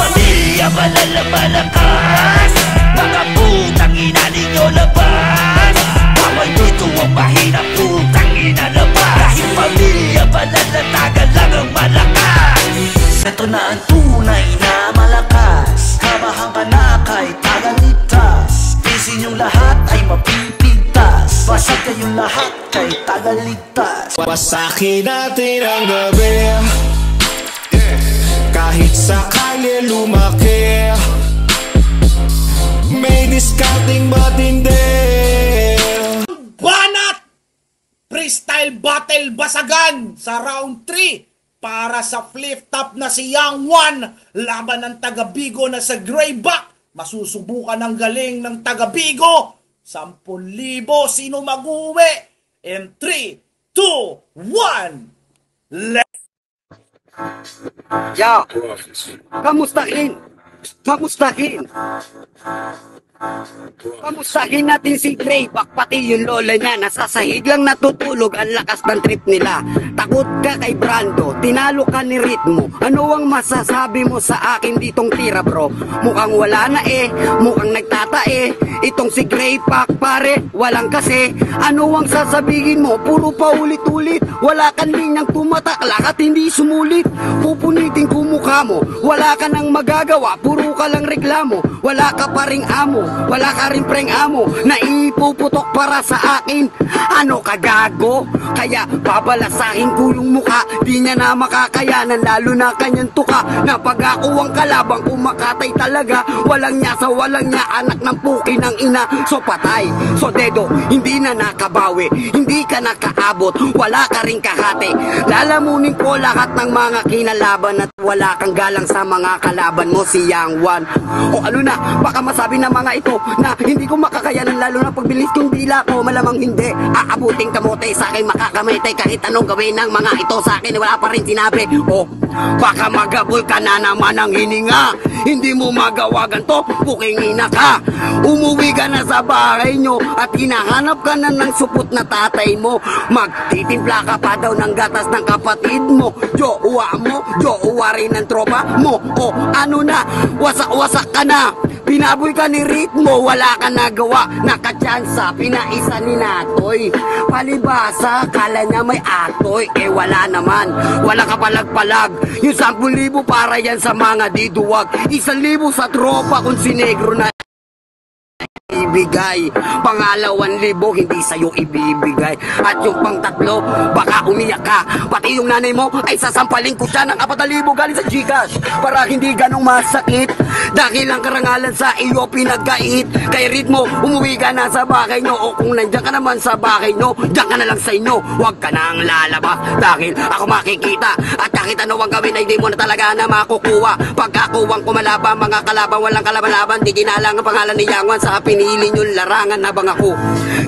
pamilya malakas, mga putang ina ninyo labas. Bawal dito ang mahirap, putang ina labas. Kahit pamilya malalatagan lang ang malakas. Ito na ang tunay na malakas, kamahan ka na kay tagaligtas. Isin yung lahat ay mapipigtas, basag kayong lahat kay tagaligtas. Wasakin natin ang gabi, kahit sakali lumaki. May discounting matindi. Banat! Freestyle battle basagan sa round 3 para sa flip top na si Young One laban ng taga Bigo na sa Greyback. Masusubukan ang galing ng taga Bigo. 10,000 sino mag-uwi? In 3, 2, 1, let's... Yo, kamustahin? Kamustahin natin si Greyback, pati yung lola niya. Nasasahig lang natutulog, ang lakas ng trip nila. Takot ka kay Brando, tinalo ka ni Ritmo. Ano ang masasabi mo sa akin ditong tira bro? Mukhang wala na mukhang nagtatae. Itong si Greyback pare, walang kasi. Ano ang sasabihin mo? Puro pa ulit-ulit. Wala kang linyang tumatak, lakat hindi sumulit. Pupunitin ko mukha mo, wala ka nang magagawa. Puro ka lang reklamo, wala ka pa ring amo. Wala ka rin preng amo na ipuputok para sa akin. Ano ka gago? Kaya babalasahin ko yung mukha. Di niya na makakayanan, lalo na kanyang tuka. Na pag ako ang kalabang kumakatay talaga. Walang niya sa walang niya, anak ng puki ng ina. So patay, so dedo, hindi na nakabawi. Hindi ka nakaabot, wala ka rin kahati. Lalamunin ko lahat ng mga kinalaban at wala kang galang sa mga kalaban mo, si Young One. O ano na, baka masabi ng mga ito na hindi ko makakayanan, lalo na pagbilis kong dila ko. Malamang hindi aabuting kamote sa akin, makakamitay kahit anong gawin ng mga ito sa akin. Wala pa rin sinabi. O baka magabol ka na naman ng hininga. Hindi mo magawa ganito, puking ina ka. Umuwi ka na sa bahay nyo at hinahanap ka na ng supot na tatay mo. Magtitimpla ka pa daw ng gatas ng kapatid mo. Jowa mo, jowa rin ng tropa mo. O ano na, wasak-wasak ka na. Pinaboy ka ni Ritmo, wala ka nagawa. Nakatsansa, pinaisa ni Natoy. Palibasa, kala niya may atoy. Wala naman, wala ka palag-palag. Yung 10,000 para yan sa mga diduwag. 1,000 sa tropa kung sinegro na ibigay. Pangalawan libo, hindi sa'yo ibibigay. At yung pang-3, baka umiyak ka. Pati yung nanay mo, ay sasampalin ko siya ng 4,000 galing sa Gcash. Para hindi ganong masakit. Dahil ang karangalan sa iyo pinagkait. Kay Ritmo, umuwi ka na sa bahay nyo. O kung nandiyan ka naman sa bahay nyo, diyan ka na lang sa inyo. Huwag ka nang lalabas. Dahil ako makikita. At kahit ano ang gawin ay di mo na talaga na makukuha. Pag ako ang kumalaban, mga kalaban, walang kalaban-laban. Di ginalang ang pangalan ni Young One sa pinili nyo'ng larangan habang ako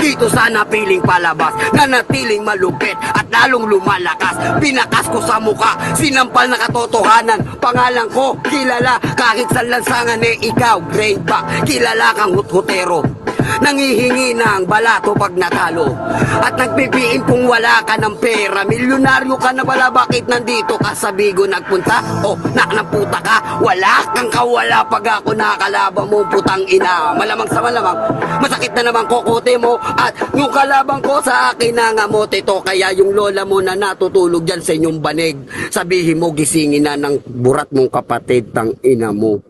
dito sana piling palabas. Nanatiling malupit at lalong lumalakas. Pinakas ko sa mukha, sinampal na katotohanan. Pangalan ko, kilala kahit sa lansangan ikaw, Greyback. Kilala kang hut-hutero. Nangihingi ng balato pag natalo. At nagbibiin kung wala ka ng pera. Milyonaryo ka na wala, bakit nandito ka sa Bigo nagpunta? O nakanaputa ka, wala kang kawala pag ako nakalaban mo, putang ina. Malamang sa malamang, masakit na naman kokote mo. At yung kalabang ko sa akin nangamote to. Kaya yung lola mo na natutulog dyan sa inyong banig, sabihin mo gisingin na ng burat mong kapatid, tang ina mo.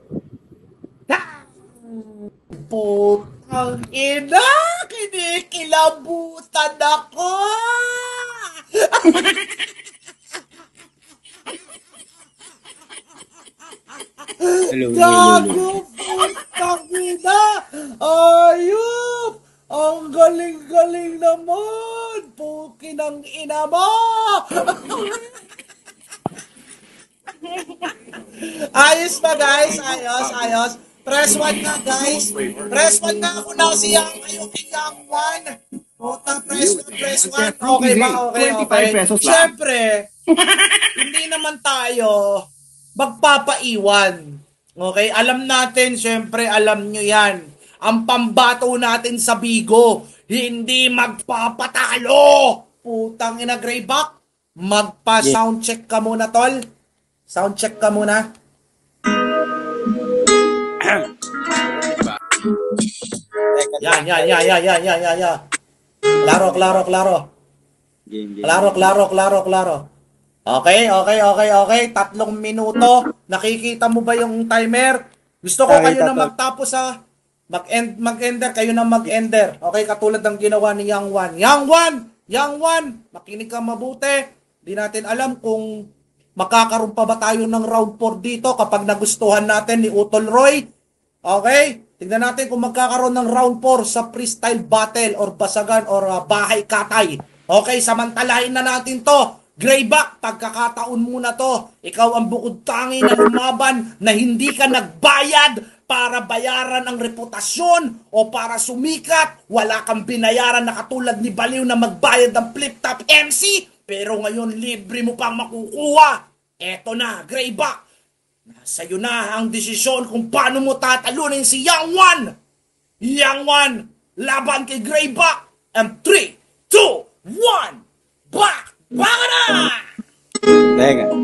Putang ina, kinikilabutan ako. Gago, putang ina. Ayup, ang galing-galing naman. Puki ng ina mo. Ayos ba guys? Ayos. Press 1 na guys. Press 1 na ako na siya yung Young One. Puta, press 1. Okay ba? Okay. Siyempre, hindi naman tayo magpapaiwan. Okay? Alam natin, siyempre, alam nyo yan. Ang pambato natin sa Bigo, hindi magpapatalo. Putang ina, Greyback. Magpa-soundcheck ka muna, tol. Soundcheck ka muna. Yan. Klaro. Klaro. Okay. 3 minuto. Nakikita mo ba yung timer? Gusto ko kayo na magtapos ha. Mag-ender, kayo na mag-ender. Okay, katulad ng ginawa ni Young One. Young One, makinig ka mabuti. Di natin alam kung makakaroon pa ba tayo ng round 4 dito kapag nagustuhan natin ni Utol Roy. Okay? Tingnan natin kung magkakaroon ng round 4 sa freestyle battle or basagan or bahay katay. Okay, samantalahin na natin to. Greyback, pagkakataon muna to. Ikaw ang bukod tangi na lumaban na hindi ka nagbayad para bayaran ang reputasyon o para sumikat. Wala kang binayaran na katulad ni Baliw na magbayad ng flip-top MC. Pero ngayon libre mo pang makukuha. Eto na, Greyback. Sa'yo na ang desisyon kung paano mo tatalunin si Young One. Young One, laban kay Greyback. And 3, 2, 1, back! Baka na! Teka,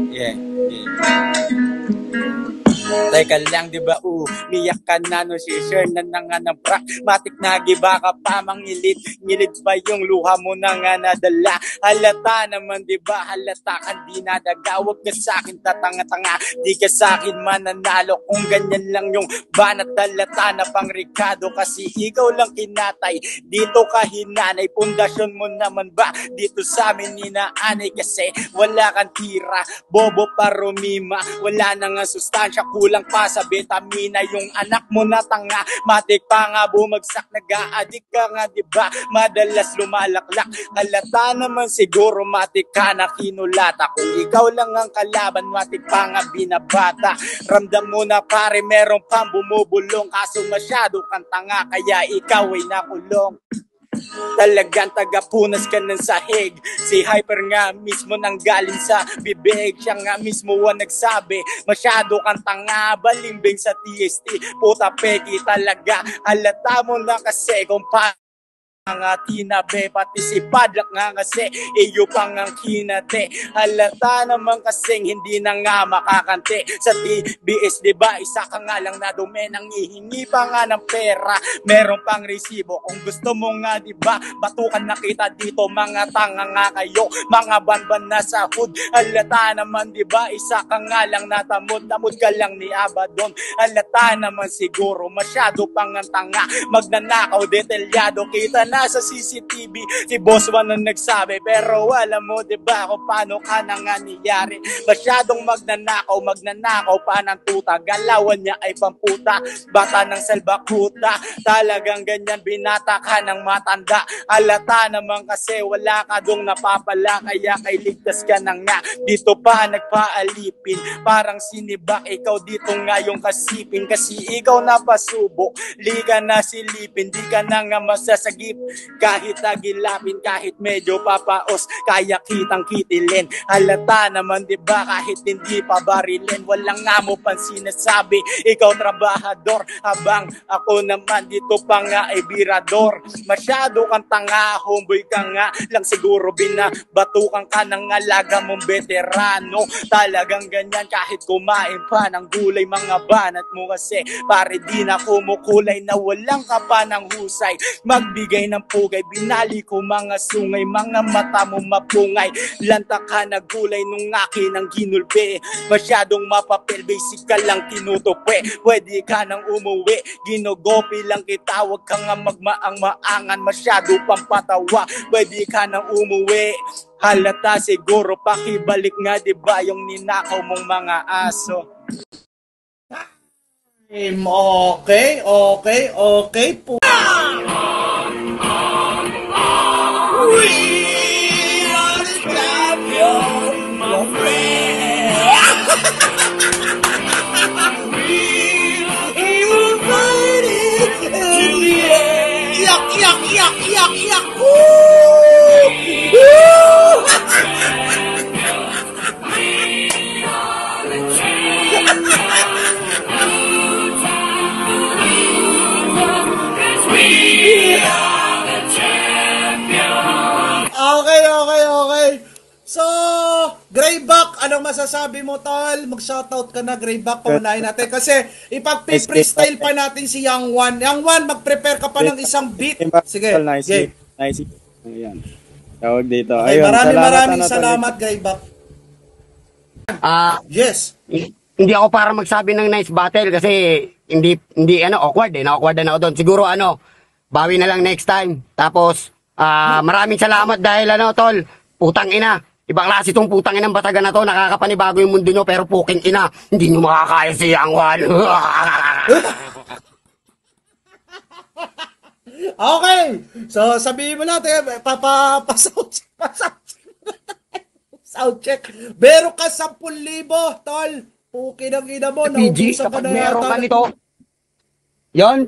Teka lang, di ba? Miyak ka na no si Sir na nanganabrak. Matik na giba ka pa mangilid. Ngilid pa yung luha mo na nga nadala. Halata naman, di ba? Halata ka di nadaga. Huwag ka sa'kin tatanga-tanga. Di ka sa'kin mananalo. Kung ganyan lang yung banat halata na pang Ricardo. Kasi ikaw lang kinatay. Dito ka hinanay. Pundasyon mo naman ba? Dito sa amin ninaanay. Kasi wala kang tira. Bobo pa rumima. Wala na nga sustansya. Kulang pa sa vitamina yung anak mo na tanga. Matik pa nga bumagsak, nag-a-addict ka nga diba? Madalas lumalaklak. Halata naman siguro matik ka na kinulata. Kung ikaw lang ang kalaban, matik pa nga binabata. Ramdam mo na pare meron pang bumubulong. Kaso masyado kang tanga kaya ikaw ay nakulong. Talagang tagapunas ka ng sahig. Si Hyper nga mismo nang galing sa bibig. Siya nga mismo ang nagsabi masyado kang tanga, balimbing sa TST. Puta peki talaga. Halata mo na kasi kung nga tinabe, pati si Padlak nga kasi iyo pang ang kinate. Halata naman kasing hindi na nga makakante sa TBS, diba? Isa ka nga lang na dumi nang ihingi pa nga ng pera. Meron pang resibo kung gusto mo nga, diba? Batukan na kita dito, mga tanga nga kayo, mga banban na sa hood. Halata naman, diba? Isa ka nga lang natamod ka lang ni Abaddon. Halata naman siguro masyado pang ang tanga, magnanakaw detalyado. Kita na sa CCTV si Boss Juan ang nagsabi, pero alam mo diba kung paano ka na nga niyari. Masyadong magnanakaw pa ng tuta. Galawan niya ay pamputa, bata ng salbakuta. Talagang ganyan binata ka ng matanda. Halata naman kasi wala ka dong napapala, kaya kay ligtas ka na nga. Dito pa nagpaalipin, parang sinibak ikaw dito nga yung kasipin. Kasi ikaw napasubok, liga na silipin, di ka na nga masasagip. Kahit agilapin, kahit medyo papaos, kaya kitang kitilin. Halata naman diba kahit hindi pa barilin. Walang nga mo pang sinasabi, ikaw trabahador, habang ako naman dito pa nga ay birador. Masyado kang tanga, homeboy ka nga lang siguro, binabatukan ka ng alaga mong veterano. Talagang ganyan kahit kumain pa ng gulay, mga banat mo kasi pare di na kumukulay na walang ka pa ng husay. Magbigay ng pugay, binali ko mga sungay, mga mata mo mapungay. Lanta ka na gulay nung akin ang ginulpe. Masyadong mapapel, basic ka lang tinutupi. Pwede ka nang umuwi, ginogopi lang kita. Huwag ka nga magmaang-maangan, masyado pang patawa. Pwede ka nang umuwi. Halata siguro pakibalik nga diba yung ninakaw mong mga aso. Okay po. We are the champion, my friend. We will fight it to the end. Yak. masasabi mo, tol? Mag-shoutout ka na, Greyback. Paunahin natin. Kasi ipag-freestyle pa natin si Young One. Young One, mag-prepare ka pa ng isang beat. Sige, Nice. game. Nice. Ayan. Tawag dito. Okay, Ayun, maraming salamat, Greyback. Yes. Hindi ako para magsabi ng nice battle kasi hindi awkward eh. Na-awkward na ako doon. Siguro bawi na lang next time. Tapos maraming salamat dahil tol, putang ina. Ibang klase itong putang inang batagan na to. Nakakapanibago yung mundo nyo pero puking ina. Hindi nyo makakaya si Young One. Okay. So, sabihin mo natin, soundcheck. Meron ka 10,000, tol. Puki ng ina mo. LPG, kapag meron ka nito. Yon.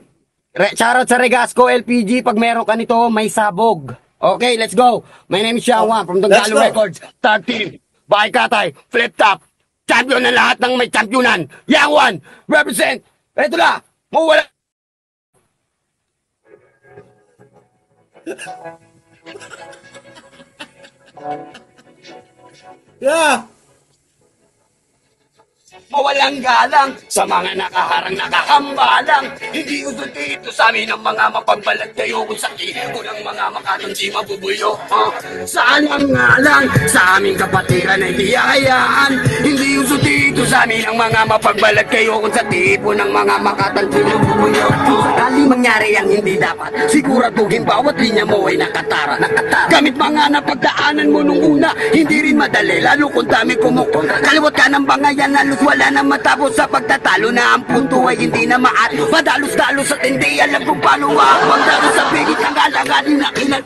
Shoutout sa Regasco, LPG. Pag meron ka nito, may sabog. Okay, let's go. My name is Young One from Donggalo Records. Third team. Bahay Katay. Flip top. Champion na lahat ng may championan. Young One. Represent. Ito na. Mawala. Yeah. Mawalang galang sa mga nakaharang nakakambalang. Hindi uso dito sa amin ang mga mapagbalat kayo kung sa ko ng mga makatang mabubuyo. Saan ang ngalang sa aming kapatiran ay biyayaan. Hindi uso dito sa amin ang mga mapagbalat kayo kung sa tipo ng mga makatang mabubuyo. Kali mangyari ang hindi dapat, siguraduhin bawat linya mo ay nakatara. Gamit mga napagdaanan mo nung una, hindi rin madali, lalo kung dami kumukong. Kaliwat ka ng bangayan, halos wala na matapos sa pagtatalo na ang punto ay hindi na maat. Madalos-dalos at hindi alam kung paano makapagdalos sa bigit ng alaganin na kinal.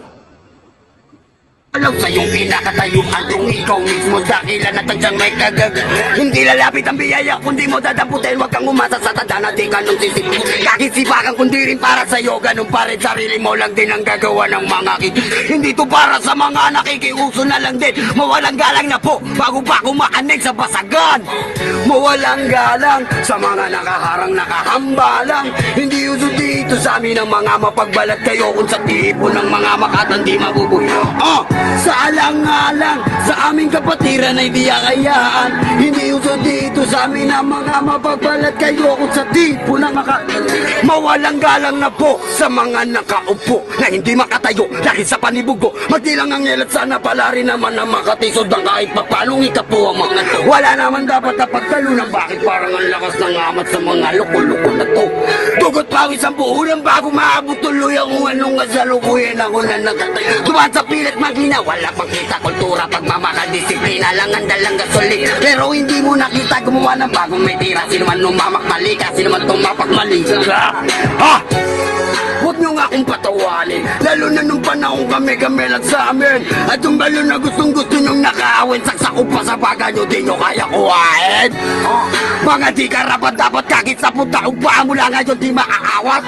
Alam sa iyong pinakatayuan kung ikaw mismo dakilan at tadyang may kagag. Hindi lalapit ang biyaya kundi mo dadaputin. Huwag kang umasa sa tanda na di ka nung sisip. Kakisipakan kundi rin para sa'yo. Ganun pa rin sarili mo lang din ang gagawa ng mga kit. Hindi to para sa mga nakikiuso na lang din. Mawalang galang na po bago pa kumaanig sa basagan. Mawalang galang sa mga nakaharang nakahambalang. Hindi uso dito sa amin ang mga mapagbalat kayo kung sa tipo ng mga makatandi mabubuyo. Sa alang-alang, sa aming kapatiran ay di akayaan. Hindi uso dito sa amin ang mga mapagbalat kayo kung sa tipo ng mawalang galang na po sa mga nakaupo na hindi makatayo dahil sa panibugo. Magdilang ang elat sana pala rin naman na makatisod ng kahit papalong ikapo ang mga to. Wala naman dapat na pagtalunan bakit parang ang lakas ng amat sa mga loko-loko na to. Dugot pawis ang buhunan bago maabot tuloy ang anong kasalukuyan ako na nakatayo. Dumaan sa pilit maging wala pang kita kultura, pagmamakal, disiplina lang ang dalang gasolin. Pero hindi mo nakita gumawa ng bagong may tira. Sino man numamakmali ka, sino man tumapakmali ka. Huwag nyo nga akong patawanin, lalo na nung panahon kami lang sa amin. At yung balo na gustong-gusto nyong nakaawin, saksak ko pa sa baga nyo, di nyo kaya kuhain. Mga di karapat dapat kakit sa punta kung paa mula ngayon di maaawat.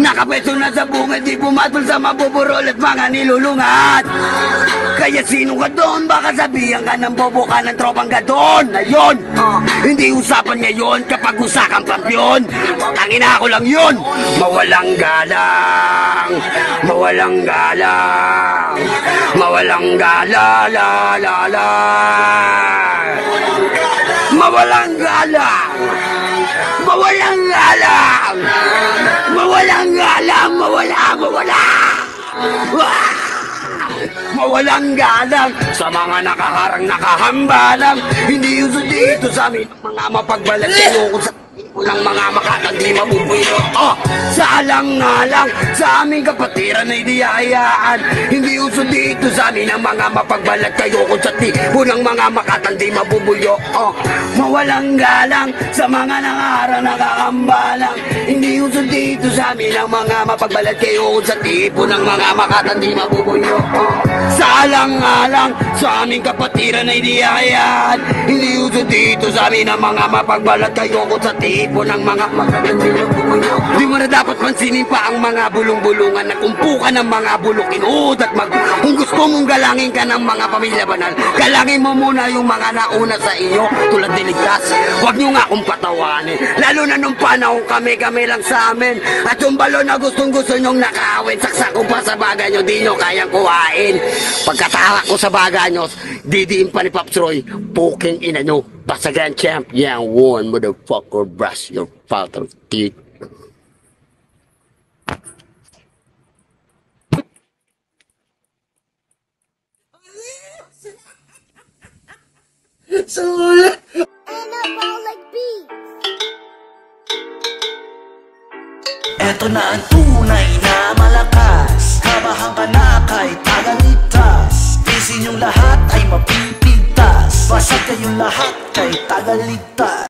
Nakapeso na sa bunga, di pumatol sa mabuburol at mga nilulungat. Kaya sino ka doon? Baka sabihan ka ng bobo ka ng tropang ka doon. Ngayon, hindi usapan ngayon kapag usakang kampyon. Tangina ako lang yun. Mawalang galang, mawalang galang, mawalang galang, la la la. Mawalang galang, mawalang galang, mawalang galang, mawala. Mawalang galang sa mga nakaharang nakahambalang. Hindi uso dito sa amin mga mapagbalat kayo kung sa ng mga makatandi mabubuyo. Sa alang-alang, sa aming kapatiran ay di hayaan. Hindi uso dito sa amin ang mga mapagbalat kayo kung sa tipo ng mga makatandi mabubuyo. Mawalang galang sa mga nangaharang nakakambalang. Hindi uso dito sa amin ang mga mapagbalat kayo kung sa tipo ng mga makatandi mabubuyo. Sa alang-alang, sa aming kapatiran ay di hayaan. Hindi uso dito sa amin ang mga mapagbalat kayo kung sa tipo ng mga makatandi mabubuyo. Di mo na dapat pansinin pa ang mga bulong-bulungan na kumpukan ng mga bulukin. Kung gusto mong galangin ka ng mga pamilya banal, galangin mo muna yung mga nauna sa iyo tulad ni Ligtas. Huwag nyo nga akong patawanin, lalo na nung panahon kami lang sa amin. At yung balon na gustong gusto nyong nakawin, saksak ko pa sa baga nyo, di nyo kayang kuhain. Pagkatahak ko sa baga nyo, didiin pa ni Pops Roy, puking ina nyo. Basagan champ, yeah, one motherfucker, brush your father's teeth. Sulit! Anabolic beats. Eto na ang tunay na malakas, haba-haba na kay tagaligtas. Isin yung lahat ay mapipigtas, basag kayong lahat kay tagaligtas.